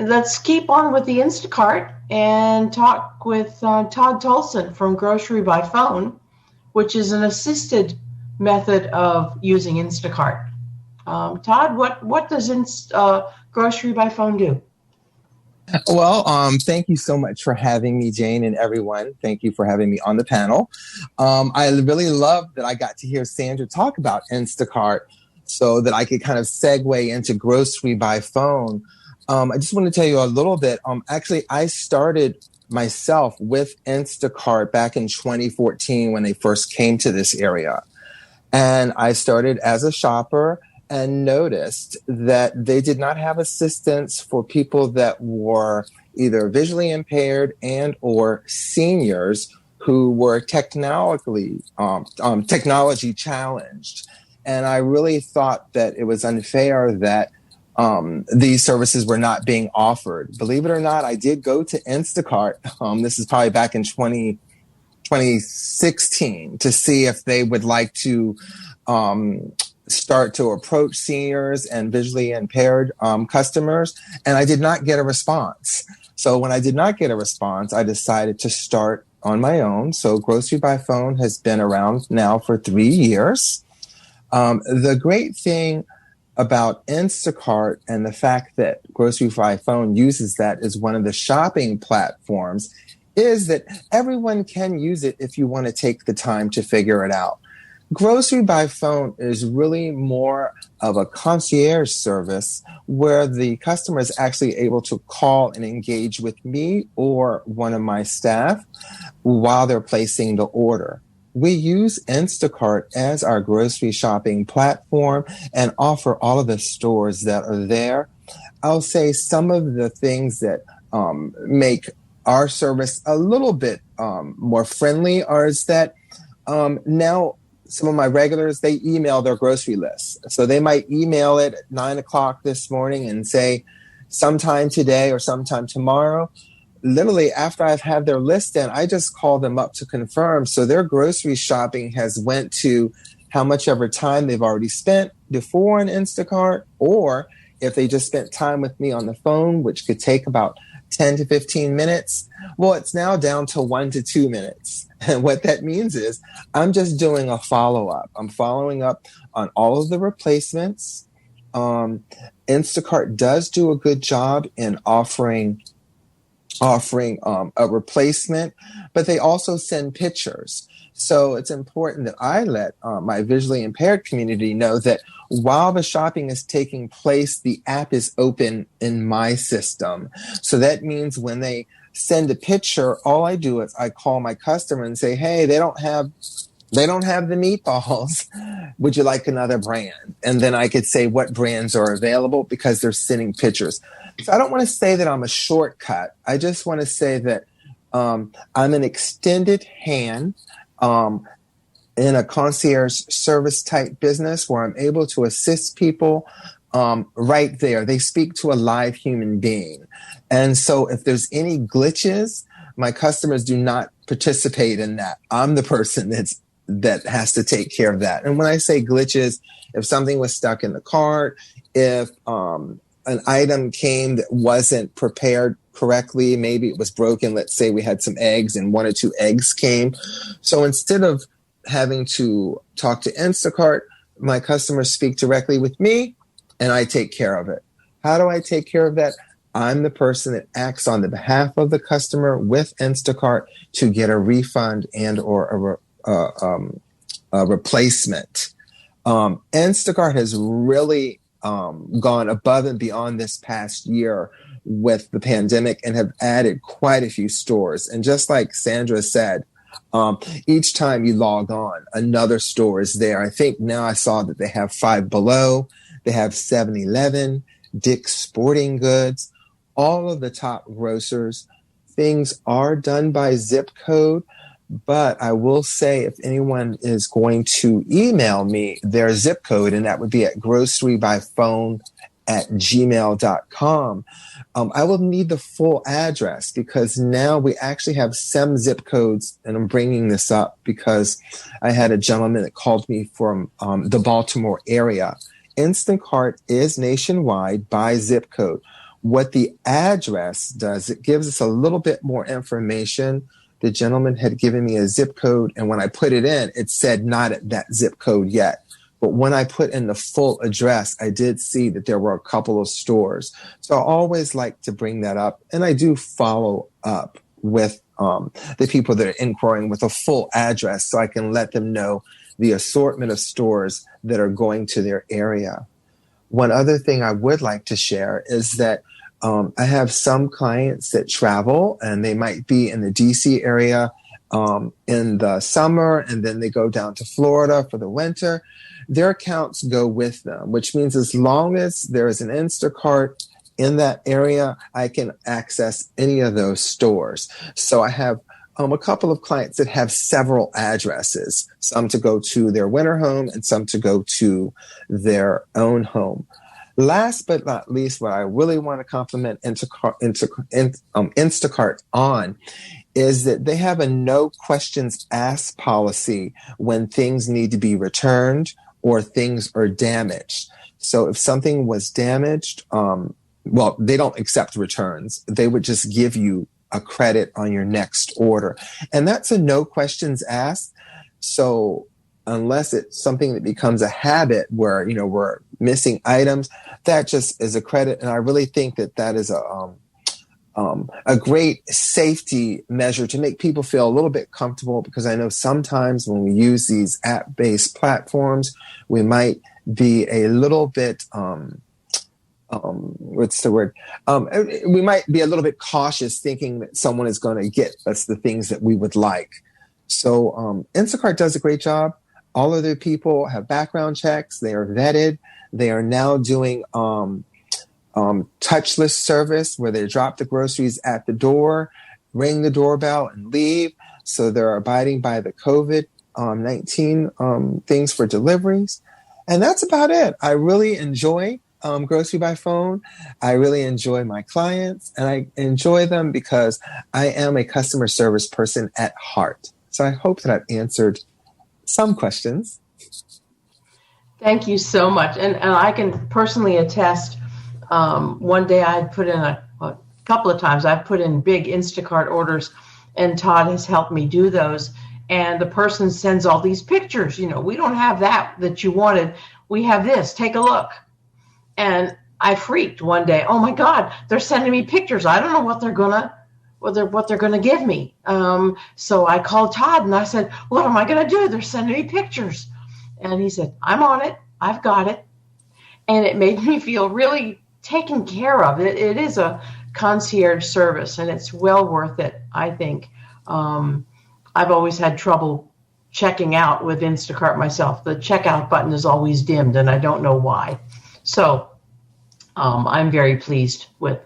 let's keep on with the Instacart and talk with Todd Tolson from Grocery by Phone, which is an assisted method of using Instacart. Todd, what does Grocery by Phone do? Well, thank you so much for having me, Jane, and everyone. Thank you for having me on the panel. I really love that I got to hear Sandra talk about Instacart so that I could kind of segue into Grocery by Phone. I just want to tell you a little bit. Actually, I started myself with Instacart back in 2014 when they first came to this area. And I started as a shopper and noticed that they did not have assistance for people that were either visually impaired and or seniors who were technology challenged. And I really thought that it was unfair that these services were not being offered. Believe it or not, I did go to Instacart. This is probably back in 2016 to see if they would like to start to approach seniors and visually impaired customers. And I did not get a response. So when I did not get a response, I decided to start on my own. So Grocery by Phone has been around now for 3 years. The great thing about Instacart and the fact that Grocery by Phone uses that as one of the shopping platforms is that everyone can use it if you want to take the time to figure it out. Grocery by Phone is really more of a concierge service where the customer is actually able to call and engage with me or one of my staff while they're placing the order. We use Instacart as our grocery shopping platform and offer all of the stores that are there. I'll say some of the things that make our service a little bit more friendly is that now some of my regulars, they email their grocery lists. So they might email it at 9:00 this morning and say sometime today or sometime tomorrow. Literally after I've had their list in, I just call them up to confirm. So their grocery shopping has went to how much ever time they've already spent before on Instacart, or if they just spent time with me on the phone, which could take about 10 to 15 minutes. Well, it's now down to 1 to 2 minutes. And what that means is I'm just doing a follow-up. I'm following up on all of the replacements. Instacart does do a good job in offering a replacement, but they also send pictures. So it's important that I let my visually impaired community know that while the shopping is taking place, the app is open in my system. So that means when they send a picture, all I do is I call my customer and say, hey, they don't have the meatballs. Would you like another brand? And then I could say what brands are available because they're sending pictures. So I don't want to say that I'm a shortcut. I just want to say that I'm an extended hand in a concierge service type business where I'm able to assist people right there. They speak to a live human being. And so if there's any glitches, my customers do not participate in that. I'm the person that has to take care of that. And when I say glitches, if something was stuck in the cart, if an item came that wasn't prepared correctly, maybe it was broken. Let's say we had some eggs and 1 or 2 eggs came. So instead of having to talk to Instacart, my customers speak directly with me and I take care of it. How do I take care of that? I'm the person that acts on the behalf of the customer with Instacart to get a refund and or a replacement. Instacart has really gone above and beyond this past year with the pandemic and have added quite a few stores. And just like Sandra said, each time you log on, another store is there. I think now I saw that they have Five Below, they have 7-Eleven, Dick's Sporting Goods, all of the top grocers. Things are done by zip code, but I will say if anyone is going to email me their zip code, and that would be at grocerybyphone@gmail.com, I will need the full address because now we actually have some zip codes, and I'm bringing this up because I had a gentleman that called me from the Baltimore area. Instacart is nationwide by zip code. What the address does, it gives us a little bit more information. The gentleman had given me a zip code, and when I put it in, it said not at that zip code yet. But when I put in the full address, I did see that there were a couple of stores. So I always like to bring that up. And I do follow up with the people that are inquiring with a full address so I can let them know the assortment of stores that are going to their area. One other thing I would like to share is that I have some clients that travel, and they might be in the DC area in the summer, and then they go down to Florida for the winter. Their accounts go with them, which means as long as there is an Instacart in that area, I can access any of those stores. So I have a couple of clients that have several addresses, some to go to their winter home and some to go to their own home. Last but not least, what I really want to compliment Instacart on is that they have a no questions asked policy when things need to be returned or things are damaged. So if something was damaged, well, they don't accept returns. They would just give you a credit on your next order. And that's a no questions asked. So unless it's something that becomes a habit where, you know, we're missing items, that just is a credit. And I really think that that is a great safety measure to make people feel a little bit comfortable, because I know sometimes when we use these app-based platforms, we might be a little bit, we might be a little bit cautious thinking that someone is going to get us the things that we would like. So Instacart does a great job. All of their people have background checks. They are vetted. They are now doing touchless service where they drop the groceries at the door, ring the doorbell, and leave. So they're abiding by the COVID-19 things for deliveries. And that's about it. I really enjoy Grocery by Phone. I really enjoy my clients, and I enjoy them because I am a customer service person at heart. So I hope that I've answered some questions. Thank you so much. And I can personally attest, one day I put in a couple of times, I've put in big Instacart orders, and Todd has helped me do those. And the person sends all these pictures. You know, we don't have that you wanted. We have this. Take a look. And I freaked one day. Oh my God, they're sending me pictures. I don't know what they're gonna give me. So I called Todd and I said, what am I gonna do? They're sending me pictures. And he said, I'm on it. I've got it. And it made me feel really taken care of. It is a concierge service, and it's well worth it, I think. I've always had trouble checking out with Instacart myself. The checkout button is always dimmed, and I don't know why. So I'm very pleased with